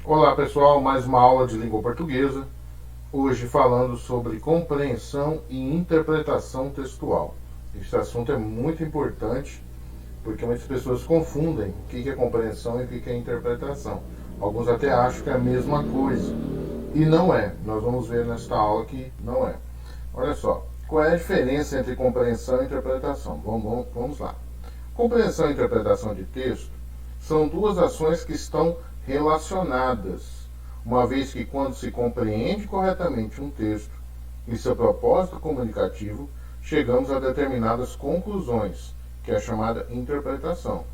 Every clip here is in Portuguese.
Olá pessoal, mais uma aula de língua portuguesa. Hoje falando sobre compreensão e interpretação textual. Este assunto é muito importante porque muitas pessoas confundem o que é compreensão e o que é interpretação. Alguns até acham que é a mesma coisa e não é. Nós vamos ver nesta aula que não é. Olha só, qual é a diferença entre compreensão e interpretação? Vamos lá. Compreensão e interpretação de texto são duas ações que estão relacionadas, uma vez que quando se compreende corretamente um texto e seu propósito comunicativo, chegamos a determinadas conclusões, que é a chamada interpretação.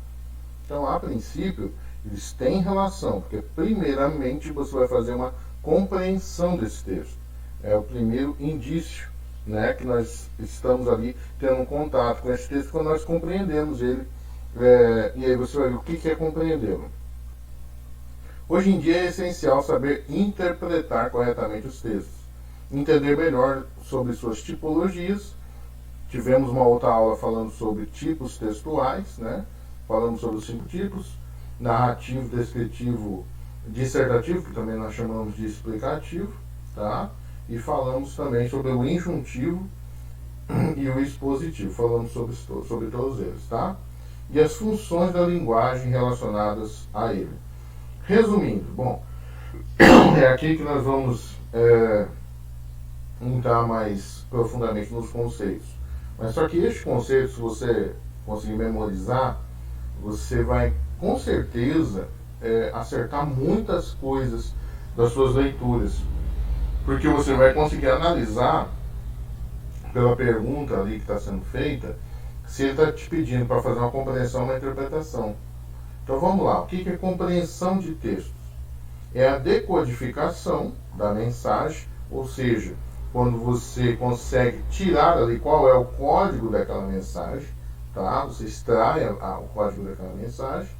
Então, a princípio, eles têm relação, porque primeiramente você vai fazer uma compreensão desse texto. É o primeiro indício, né, que nós estamos ali tendo um contato com esse texto quando nós compreendemos ele. E aí você vai ver o que é compreendê-lo. Hoje em dia é essencial saber interpretar corretamente os textos, entender melhor sobre suas tipologias. Tivemos uma outra aula falando sobre tipos textuais, né? Falamos sobre os 5 tipos: narrativo, descritivo, dissertativo, que também nós chamamos de explicativo, tá? E falamos também sobre o injuntivo e o expositivo, falamos sobre todos eles, tá? E as funções da linguagem relacionadas a ele. Resumindo, bom, é aqui que nós vamos entrar mais profundamente nos conceitos. Mas só que este conceito, se você conseguir memorizar, você vai com certeza acertar muitas coisas das suas leituras. Porque você vai conseguir analisar pela pergunta ali que está sendo feita, se ele está te pedindo para fazer uma compreensão ou uma interpretação. Então vamos lá, o que é compreensão de textos? É a decodificação da mensagem, ou seja, quando você consegue tirar ali qual é o código daquela mensagem, tá? Você extrai o código daquela mensagem,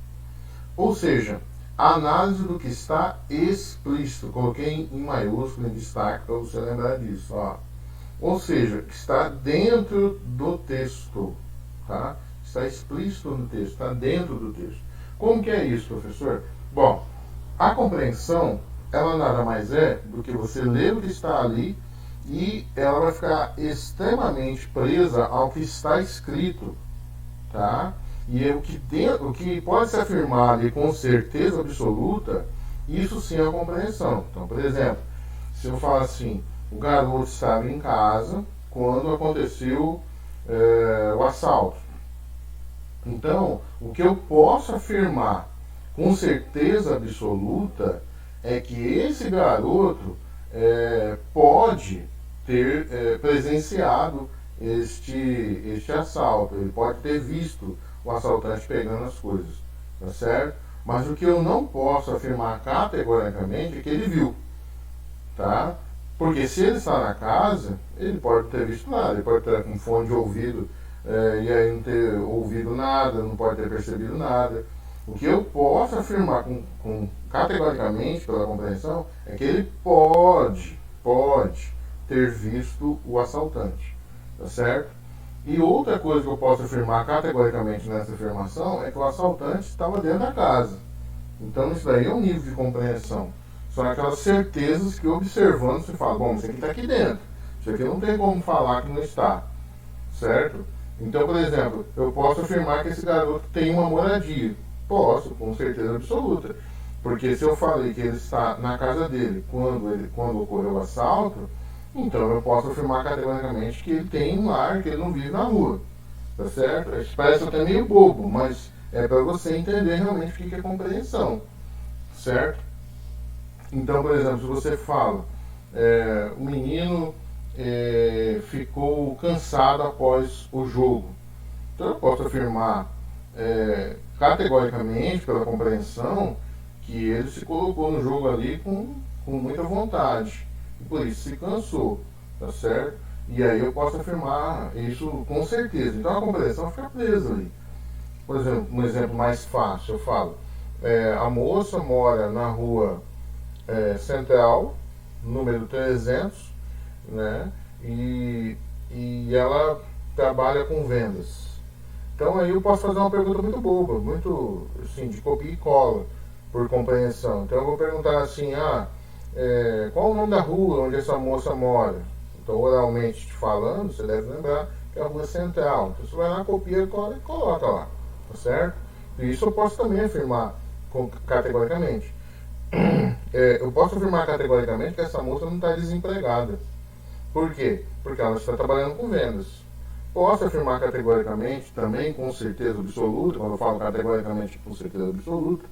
ou seja, a análise do que está explícito. Coloquei em maiúsculo, em destaque, para você lembrar disso. Ó. Ou seja, que está dentro do texto, tá? Está explícito no texto, está dentro do texto. Como que é isso, professor? Bom, a compreensão, ela nada mais é do que você ler o que está ali e ela vai ficar extremamente presa ao que está escrito, tá? E o que pode se afirmar ali com certeza absoluta, isso sim é a compreensão. Então, por exemplo, se eu falar assim, o garoto estava em casa quando aconteceu o assalto. Então, o que eu posso afirmar com certeza absoluta é que esse garoto pode ter presenciado este assalto, ele pode ter visto o assaltante pegando as coisas, tá certo? Mas o que eu não posso afirmar categoricamente é que ele viu, tá? Porque se ele está na casa, ele pode ter visto nada, ele pode ter com fone de ouvido e aí não ter ouvido nada, não pode ter percebido nada. O que eu posso afirmar categoricamente, pela compreensão, é que ele pode ter visto o assaltante, tá certo? E outra coisa que eu posso afirmar categoricamente nessa afirmação é que o assaltante estava dentro da casa. Então isso daí é um nível de compreensão. São aquelas certezas que observando você fala, bom, isso aqui está aqui dentro. Isso aqui não tem como falar que não está, certo? Então, por exemplo, eu posso afirmar que esse garoto tem uma moradia. Posso, com certeza absoluta. Porque se eu falei que ele está na casa dele quando ocorreu o assalto, então eu posso afirmar categoricamente que ele tem um lar, que ele não vive na rua. Tá certo? Isso parece até meio bobo, mas é para você entender realmente o que é compreensão. Certo? Então, por exemplo, se você fala, o menino ficou cansado após o jogo. Então eu posso afirmar categoricamente, pela compreensão, que ele se colocou no jogo ali com muita vontade. E por isso se cansou, tá certo? E aí eu posso afirmar isso com certeza. Então a compreensão fica presa ali. Por exemplo, um exemplo mais fácil, eu falo, a moça mora na rua Central, número 300, né? E ela trabalha com vendas. Então aí eu posso fazer uma pergunta muito boba, muito assim, de copia e cola. por compreensão. Então eu vou perguntar assim, qual o nome da rua onde essa moça mora? Então, oralmente te falando, você deve lembrar que é a rua central. Então você vai lá, copia e coloca lá, tá certo? E isso eu posso também afirmar categoricamente. Eu posso afirmar categoricamente que essa moça não está desempregada. Por quê? Porque ela está trabalhando com vendas. Posso afirmar categoricamente, também com certeza absoluta, quando eu falo categoricamente com certeza absoluta,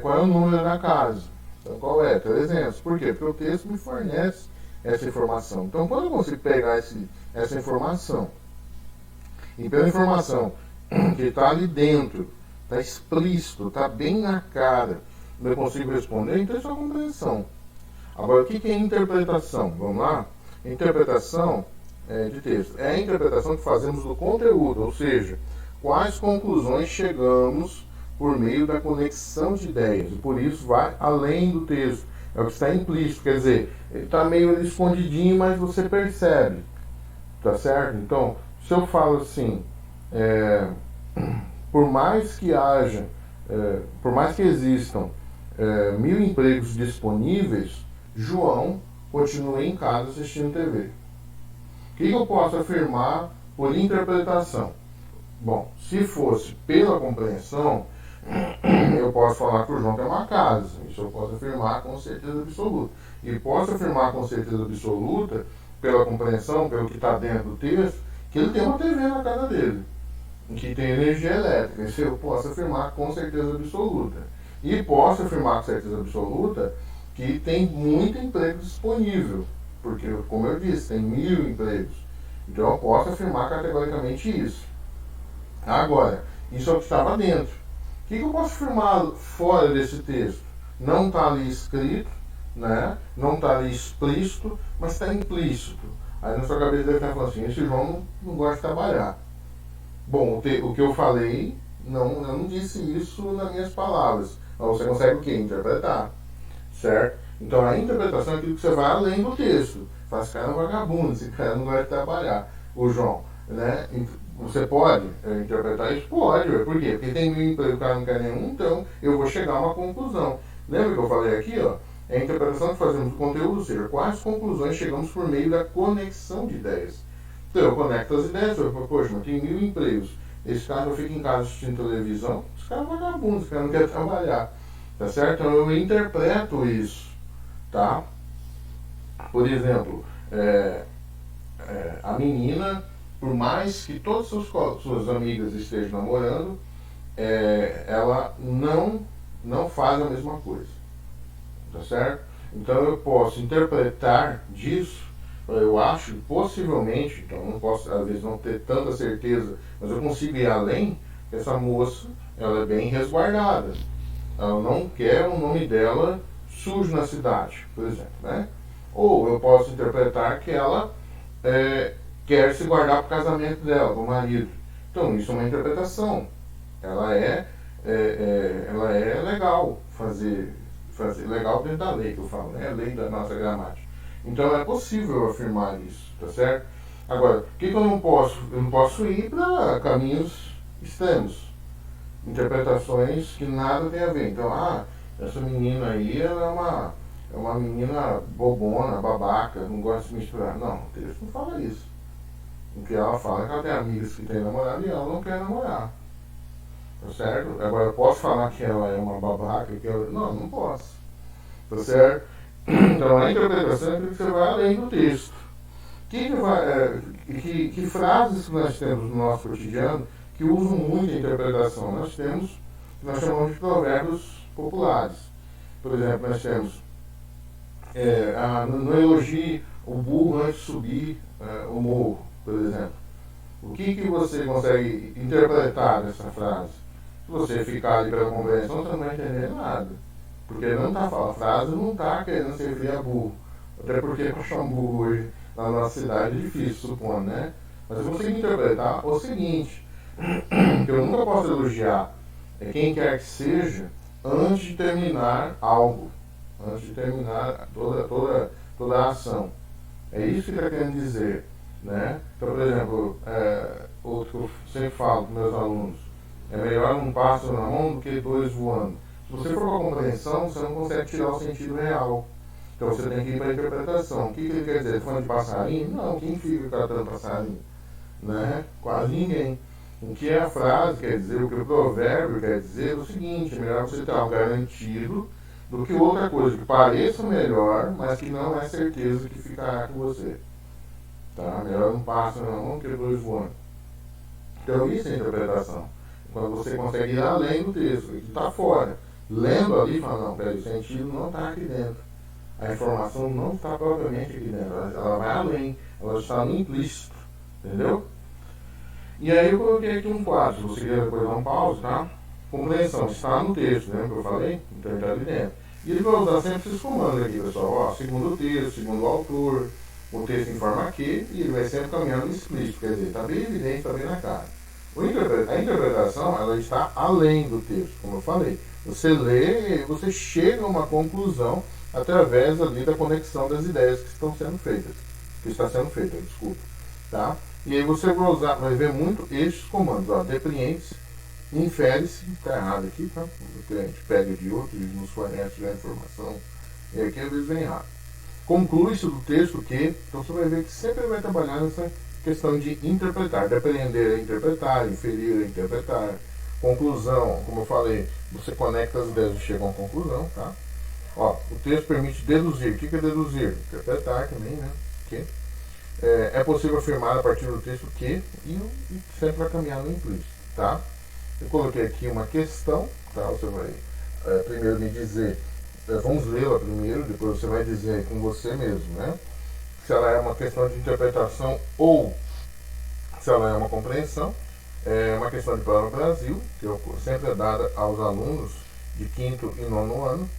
qual é o número da casa. Então, qual é? 300. Por quê? Porque o texto me fornece essa informação. Então, quando eu consigo pegar essa informação, e pela informação que está ali dentro, está explícito, está bem na cara, eu consigo responder, então isso é compreensão. Agora, o que é interpretação? Vamos lá? Interpretação de texto é a interpretação que fazemos do conteúdo, ou seja, quais conclusões chegamos por meio da conexão de ideias, e por isso vai além do texto, é o que está implícito, quer dizer, ele está meio escondidinho, mas você percebe, tá certo? Então, se eu falo assim, por mais que haja, por mais que existam 1000 empregos disponíveis, João continua em casa assistindo TV. O que eu posso afirmar por interpretação? Bom, se fosse pela compreensão, eu posso falar que o João tem uma casa. Isso eu posso afirmar com certeza absoluta. E posso afirmar com certeza absoluta, pela compreensão, pelo que está dentro do texto, que ele tem uma TV na casa dele, que tem energia elétrica. Isso eu posso afirmar com certeza absoluta. E posso afirmar com certeza absoluta que tem muito emprego disponível. Porque, como eu disse, tem 1000 empregos. Então eu posso afirmar categoricamente isso. Agora, isso é o que estava dentro. O que eu posso afirmar fora desse texto? Não está ali escrito, né? Não está ali explícito, mas está implícito. Aí na sua cabeça deve estar falando assim, esse João não gosta de trabalhar. Bom, o que eu falei, eu não disse isso nas minhas palavras. Mas você consegue o quê? Interpretar. Certo? Então a interpretação é aquilo que você vai além do texto. Faz cara um vagabundo, esse cara não vai trabalhar. O João, né? Você pode interpretar isso? Pode. Por quê? Porque tem 1000 empregos, o cara não quer nenhum, então eu vou chegar a uma conclusão. Lembra que eu falei aqui, ó? É a interpretação que fazemos do conteúdo, ou seja, quais conclusões chegamos por meio da conexão de ideias. Então eu conecto as ideias, eu falo, poxa, mas tem 1000 empregos. Esse cara não fica em casa assistindo televisão, esse cara é vagabundo, esse cara não quer trabalhar. Tá certo? Então eu interpreto isso, tá? Por exemplo, a menina, por mais que todas suas amigas estejam namorando, ela não faz a mesma coisa, tá certo? Então eu posso interpretar disso, eu acho, possivelmente, então não posso às vezes não ter tanta certeza, mas eu consigo ir além, que essa moça, ela é bem resguardada. Ela não quer o nome dela sujo na cidade, por exemplo, né? Ou eu posso interpretar que ela quer se guardar para o casamento dela, para o marido. Então, isso é uma interpretação. Ela é legal fazer legal dentro da lei que eu falo, né? A lei da nossa gramática. Então, é possível afirmar isso, tá certo? Agora, o que eu não posso? Eu não posso ir para caminhos extremos. Interpretações que nada tem a ver. Então, essa menina aí, ela é uma menina bobona, babaca, não gosta de se misturar. Não, o texto não fala isso. O que ela fala é que ela tem amigas que têm namorado e ela não quer namorar. Tá certo? Agora, eu posso falar que ela é uma babaca? Não posso. Tá certo? Então, a interpretação é que você vai além do texto. Que frases que nós temos no nosso cotidiano que usam muito a interpretação? Nós temos o que nós chamamos de provérbios populares. Por exemplo, nós temos no elogio o burro antes de subir o morro, por exemplo. O que você consegue interpretar dessa frase? Se você ficar ali pela compreensão, você não vai entender nada. Porque não está falando, a frase não está querendo se referir a burro. Até porque para achar um burro hoje na nossa cidade é difícil, supondo, né? Mas eu consigo interpretar o seguinte, que eu nunca posso elogiar quem quer que seja antes de terminar algo, antes de terminar toda a ação. É isso que está querendo dizer, né? Então, por exemplo, outro que eu sempre falo com meus alunos, é melhor um pássaro na mão do que 2 voando. Se você for com a compreensão, você não consegue tirar o sentido real. Então você tem que ir para a interpretação. O que ele quer dizer? Está falando de passarinho? Não, quem fica catando passarinho? Né? Quase ninguém. O que a frase quer dizer, o que o provérbio quer dizer é o seguinte: é melhor você ter um garantido do que outra coisa que pareça melhor, mas que não é certeza que ficará com você. Tá? Melhor não passa não, que dois voando. Então isso é interpretação. Quando você consegue ir além do texto, que está fora. Lendo ali, fala, não, peraí, o sentido não está aqui dentro. A informação não está propriamente aqui dentro. Ela vai além, ela está no implícito. Entendeu? E aí eu coloquei aqui um quadro, se você quiser depois dar um pause, tá? Compreensão, está no texto, lembra que eu falei? Então ele está ali dentro. E ele vai usar sempre esses comandos aqui, pessoal. Ó, segundo o texto, segundo o autor, o texto informa aqui, e ele vai sempre caminhando explícito, quer dizer, está bem evidente, está bem na cara. A interpretação, ela está além do texto, como eu falei. Você lê e você chega a uma conclusão através ali da conexão das ideias que estão sendo feitas. Que está sendo feita, desculpa. Tá? E aí você vai ver muito estes comandos. Ó, depreende-se, infere-se, está errado aqui, tá? A gente pega de outro e nos fornece a informação. E aqui às vezes vem errado. Conclui-se do texto que, então você vai ver que sempre vai trabalhar nessa questão de interpretar, depreender a interpretar, inferir a interpretar, conclusão, como eu falei, você conecta as ideias e chega a uma conclusão, tá? Ó, o texto permite deduzir. O que é deduzir? Interpretar também, né? Que é possível afirmar a partir do texto que e sempre vai caminhar no implícito, tá? Eu coloquei aqui uma questão, tá? Você vai primeiro me dizer, vamos lê-la primeiro, depois você vai dizer com você mesmo, né? Se ela é uma questão de interpretação ou se ela é uma compreensão. É uma questão de prova Brasil, que sempre é dada aos alunos de 5º e 9º ano.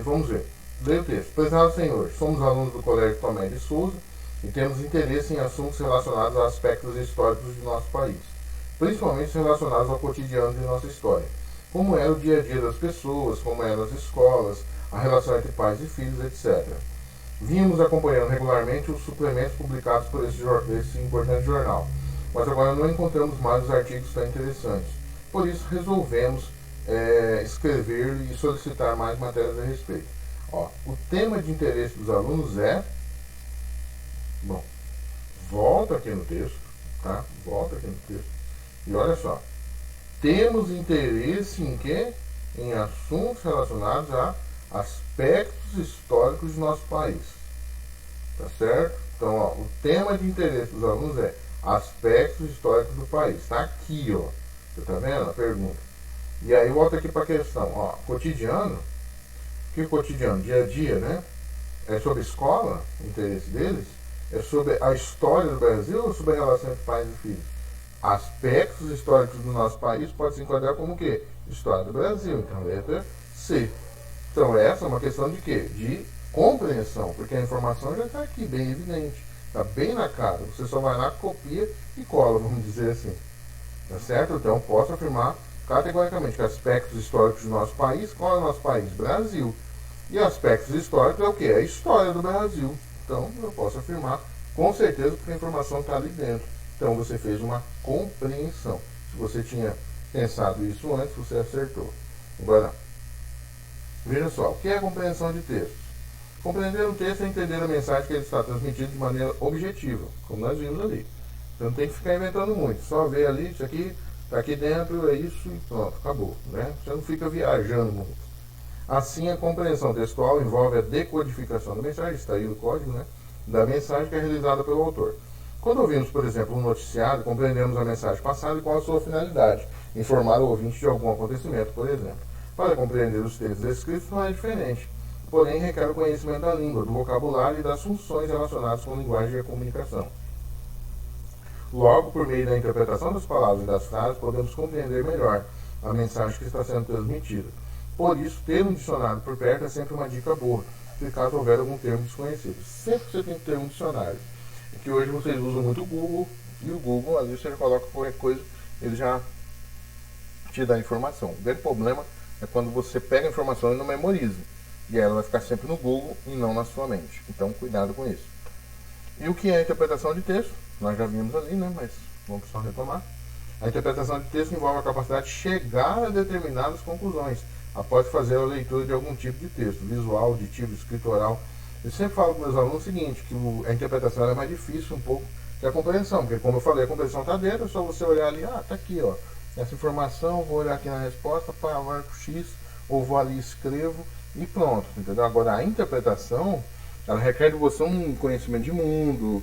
Vamos ver. Leia o texto. Prezado Senhor, somos alunos do Colégio Tomé de Souza e temos interesse em assuntos relacionados a aspectos históricos de nosso país, principalmente relacionados ao cotidiano de nossa história. Como era o dia a dia das pessoas, como eram as escolas, a relação entre pais e filhos, etc. Vínhamos acompanhando regularmente os suplementos publicados por esse importante jornal, mas agora não encontramos mais os artigos tão interessantes. Por isso resolvemos escrever e solicitar mais matérias a respeito. Ó, o tema de interesse dos alunos é... Bom, volta aqui no texto, tá? Volta aqui no texto. E olha só. Temos interesse em quê? Em assuntos relacionados a aspectos históricos de nosso país. Tá certo? Então, ó, o tema de interesse dos alunos é aspectos históricos do país. Tá aqui, ó. Você tá vendo a pergunta? E aí volta aqui para a questão. Ó, cotidiano. O que é cotidiano? Dia a dia, né? É sobre escola, o interesse deles? É sobre a história do Brasil ou sobre a relação entre pais e filhos? Aspectos históricos do nosso país pode se enquadrar como o quê? História do Brasil. Então, letra C. Então, essa é uma questão de quê? De compreensão, porque a informação já está aqui, bem evidente. Está bem na cara. Você só vai lá, copia e cola, vamos dizer assim. Tá certo? Então, posso afirmar categoricamente que aspectos históricos do nosso país, qual é o nosso país? Brasil. E aspectos históricos é o quê? É a história do Brasil. Então, eu posso afirmar com certeza porque a informação está ali dentro. Então, você fez uma compreensão. Se você tinha pensado isso antes, você acertou. Agora, veja só, o que é a compreensão de texto? Compreender um texto é entender a mensagem que ele está transmitindo de maneira objetiva, como nós vimos ali. Você não tem que ficar inventando muito, só ver ali, isso aqui está aqui dentro, é isso e pronto, acabou. Né? Você não fica viajando muito. Assim, a compreensão textual envolve a decodificação da mensagem, está aí o código, né? Da mensagem que é realizada pelo autor. Quando ouvimos, por exemplo, um noticiário, compreendemos a mensagem passada e qual a sua finalidade, informar o ouvinte de algum acontecimento, por exemplo. Para compreender os textos escritos não é diferente, porém requer o conhecimento da língua, do vocabulário e das funções relacionadas com a linguagem e a comunicação. Logo, por meio da interpretação das palavras e das frases, podemos compreender melhor a mensagem que está sendo transmitida. Por isso, ter um dicionário por perto é sempre uma dica boa, se caso houver algum termo desconhecido. Sempre você tem que ter um dicionário. É que hoje vocês usam muito o Google, e o Google, ali você coloca qualquer coisa, ele já te dá a informação. O grande problema é quando você pega a informação e não memoriza. E aí ela vai ficar sempre no Google e não na sua mente. Então, cuidado com isso. E o que é a interpretação de texto? Nós já vimos ali, né? Mas vamos só retomar. A interpretação de texto envolve a capacidade de chegar a determinadas conclusões, após fazer a leitura de algum tipo de texto, visual, auditivo, escritural. Eu sempre falo para meus alunos o seguinte, que a interpretação é mais difícil um pouco que a compreensão, porque como eu falei, a compreensão está dentro, é só você olhar ali, tá aqui, ó, essa informação, vou olhar aqui na resposta, marco X, ou vou ali e escrevo, e pronto, entendeu? Agora, a interpretação, ela requer de você um conhecimento de mundo,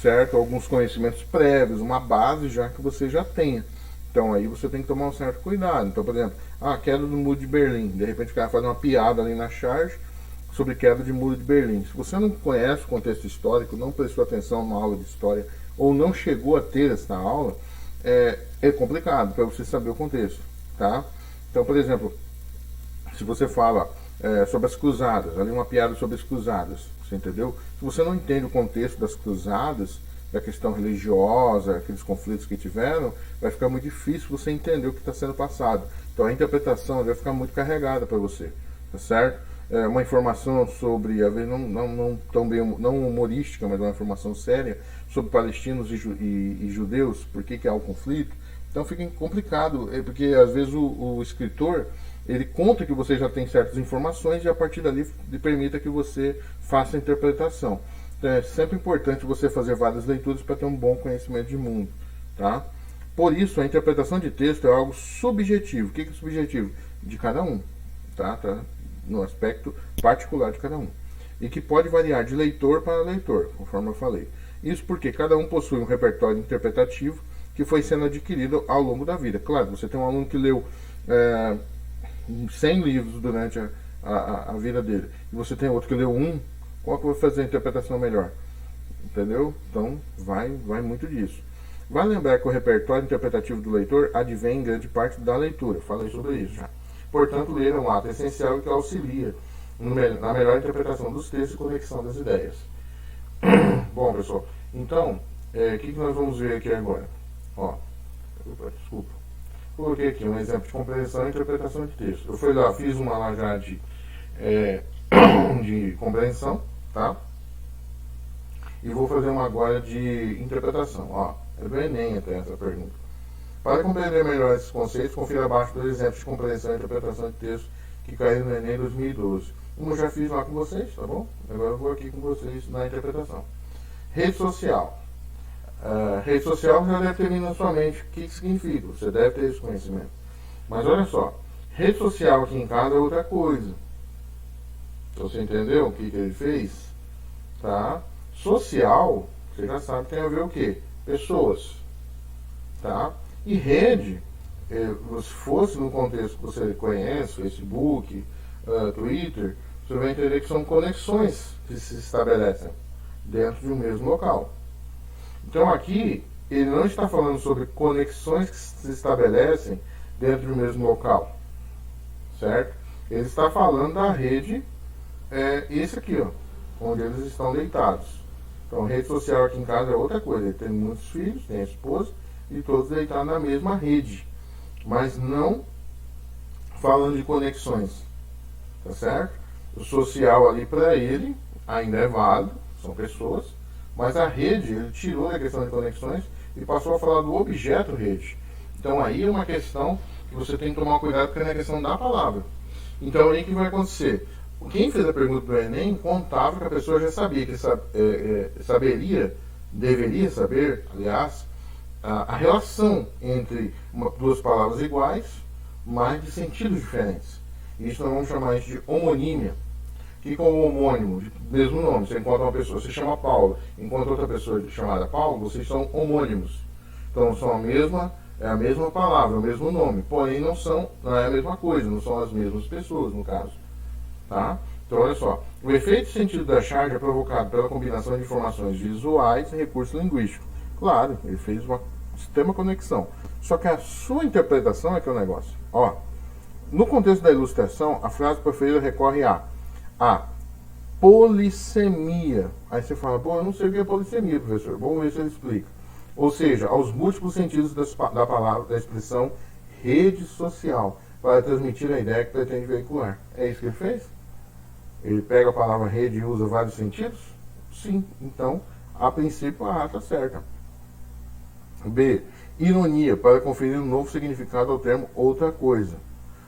certo? Alguns conhecimentos prévios, uma base já que você já tenha. Então aí você tem que tomar um certo cuidado. Então, por exemplo, queda do muro de Berlim. De repente o cara faz uma piada ali na charge sobre queda de muro de Berlim. Se você não conhece o contexto histórico, não prestou atenção na aula de história, ou não chegou a ter essa aula, é complicado para você saber o contexto, tá? Então, por exemplo, se você fala sobre as cruzadas, ali uma piada sobre as cruzadas, você entendeu? Se você não entende o contexto das cruzadas, da questão religiosa, aqueles conflitos que tiveram, vai ficar muito difícil você entender o que está sendo passado. Então a interpretação vai ficar muito carregada para você, tá certo? Uma informação sobre, às vezes não tão bem, não humorística, mas uma informação séria sobre palestinos e judeus, por que há o conflito. Então fica complicado, porque às vezes o escritor, ele conta que você já tem certas informações e a partir dali lhe permita que você faça a interpretação. Então é sempre importante você fazer várias leituras para ter um bom conhecimento de mundo, tá? Por isso, a interpretação de texto é algo subjetivo. O que é subjetivo? De cada um, tá? No aspecto particular de cada um. E que pode variar de leitor para leitor, conforme eu falei. Isso porque cada um possui um repertório interpretativo que foi sendo adquirido ao longo da vida. Claro, você tem um aluno que leu 100 livros durante a vida dele, e você tem outro que leu um, qual que vai fazer a interpretação melhor? Entendeu? Então, vai muito disso. Vale lembrar que o repertório interpretativo do leitor advém em grande parte da leitura. Falei sobre isso já. Portanto, ler é um ato essencial que auxilia na melhor interpretação dos textos e conexão das ideias. Bom, pessoal, então, o que nós vamos ver aqui agora? Desculpa. Coloquei aqui um exemplo de compreensão e interpretação de texto. Eu fui lá, fiz uma lá já de compreensão, tá? E vou fazer uma agora de interpretação. É do Enem até essa pergunta. Para compreender melhor esses conceitos, confira abaixo dos exemplos de compreensão e interpretação de texto que caíram no Enem 2012. Eu já fiz lá com vocês, tá bom? Agora eu vou aqui com vocês na interpretação. Rede social. Rede social já deve ter vindo na sua mente. O que significa? Você deve ter esse conhecimento. Mas olha só, rede social aqui em casa é outra coisa. Então, você entendeu o que ele fez? Tá? Social, você já sabe que tem a ver o quê? Pessoas. Tá? E rede, se fosse no contexto que você conhece, Facebook, Twitter, você vai entender que são conexões que se estabelecem dentro de um mesmo local. Então aqui, ele não está falando sobre conexões que se estabelecem dentro do mesmo local, certo? Ele está falando da rede, esse aqui, onde eles estão deitados. Então, rede social aqui em casa é outra coisa. Ele tem muitos filhos, tem a esposa, e todos deitados na mesma rede. Mas não falando de conexões, tá certo? O social ali para ele ainda é válido, são pessoas, mas a rede, ele tirou da questão de conexões e passou a falar do objeto rede. Então aí é uma questão que você tem que tomar cuidado, porque é na questão da palavra. Então aí o que vai acontecer? Quem fez a pergunta do Enem contava que a pessoa já sabia, que deveria saber, aliás, a relação entre duas palavras iguais, mas de sentidos diferentes. Isso nós vamos chamar isso de homonímia. Que com o homônimo, mesmo nome, você encontra uma pessoa, você chama Paulo, encontra outra pessoa chamada Paulo, vocês são homônimos. Então são a mesma palavra, o mesmo nome, porém não é a mesma coisa, não são as mesmas pessoas no caso. Tá? Então olha só, o efeito de sentido da charge é provocado pela combinação de informações visuais e recurso linguístico. Claro, ele fez uma extrema conexão. Só que a sua interpretação é que é o negócio. No contexto da ilustração, a frase preferida recorre a polissemia. Aí você fala, eu não sei o que é polissemia, professor. Vamos ver se ele explica. Ou seja, aos múltiplos sentidos da palavra, da expressão rede social, para transmitir a ideia que pretende veicular. É isso que ele fez? Ele pega a palavra rede e usa vários sentidos? Sim. Então, a princípio, a A está certa. B. Ironia, para conferir um novo significado ao termo outra coisa.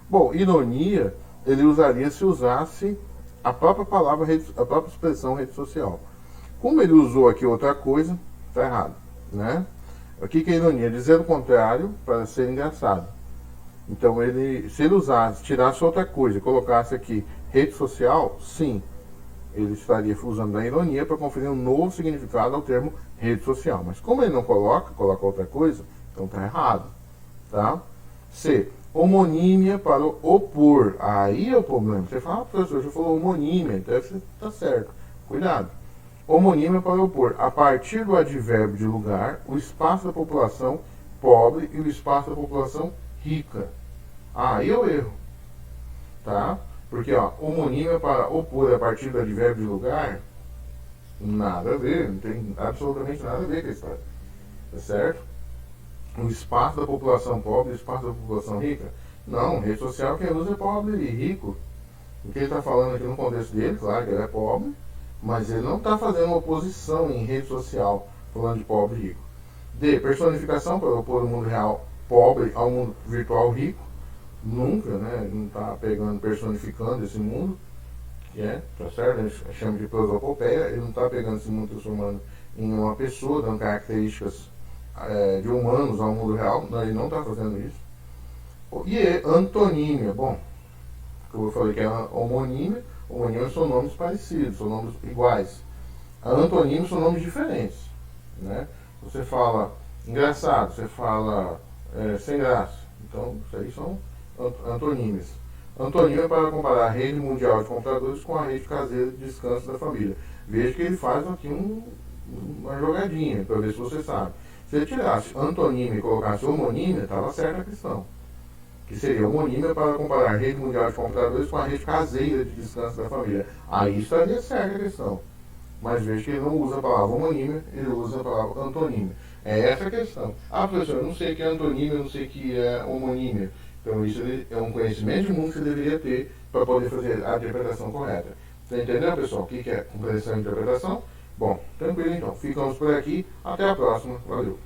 Bom, ironia, ele usaria se usasse a própria palavra, a própria expressão rede social. Como ele usou aqui outra coisa, está errado, né? O que é ironia? Dizer o contrário para ser engraçado. Então, se ele usasse, tirasse outra coisa e colocasse aqui rede social, sim, ele estaria usando a ironia para conferir um novo significado ao termo rede social. Mas como ele não coloca outra coisa, então está errado, tá? C. Homonímia para opor. Aí é o problema. Você fala, professor, você falou homonímia, então você está certo. Cuidado. Homonímia para opor, a partir do advérbio de lugar, o espaço da população pobre e o espaço da população rica. Aí é o erro. Tá? Porque, ó, homonímia para opor a partir do advérbio de lugar, nada a ver, não tem absolutamente nada a ver com a história. Tá certo? O espaço da população pobre e o espaço da população rica. Não, rede social quem usa é pobre e rico. O que ele está falando aqui no contexto dele, claro que ele é pobre, mas ele não está fazendo uma oposição em rede social, falando de pobre e rico. D. Personificação para opor o mundo real pobre ao mundo virtual rico. Nunca, né? Ele não está pegando, personificando esse mundo, tá certo? Ele chama de prosopopeia, ele não está pegando esse mundo, transformando em uma pessoa, dando características de humanos ao mundo real. Não, ele não está fazendo isso. E antonímia, bom, eu falei que é homonímia. Homonímia são nomes parecidos, são nomes iguais. A antonímia são nomes diferentes, né? Você fala engraçado, você fala sem graça. Então, isso aí são antonímias. Antonímia para comparar a rede mundial de computadores com a rede caseira de descanso da família. Veja que ele faz aqui uma jogadinha, para ver se você sabe. Se ele tirasse antonímia e colocasse homonímia, estava certa a questão. Que seria homonímia para comparar a rede mundial de computadores com a rede caseira de descanso da família. Aí estaria certa a questão. Mas veja que ele não usa a palavra homonímia, ele usa a palavra antonímia. É essa a questão. Ah, professor, eu não sei o que é antonímia, eu não sei o que é homonímia. Então isso é um conhecimento de mundo que você deveria ter para poder fazer a interpretação correta. Você entendeu, pessoal, o que é compreensão e interpretação? Bom, tranquilo então. Ficamos por aqui. Até a próxima. Valeu.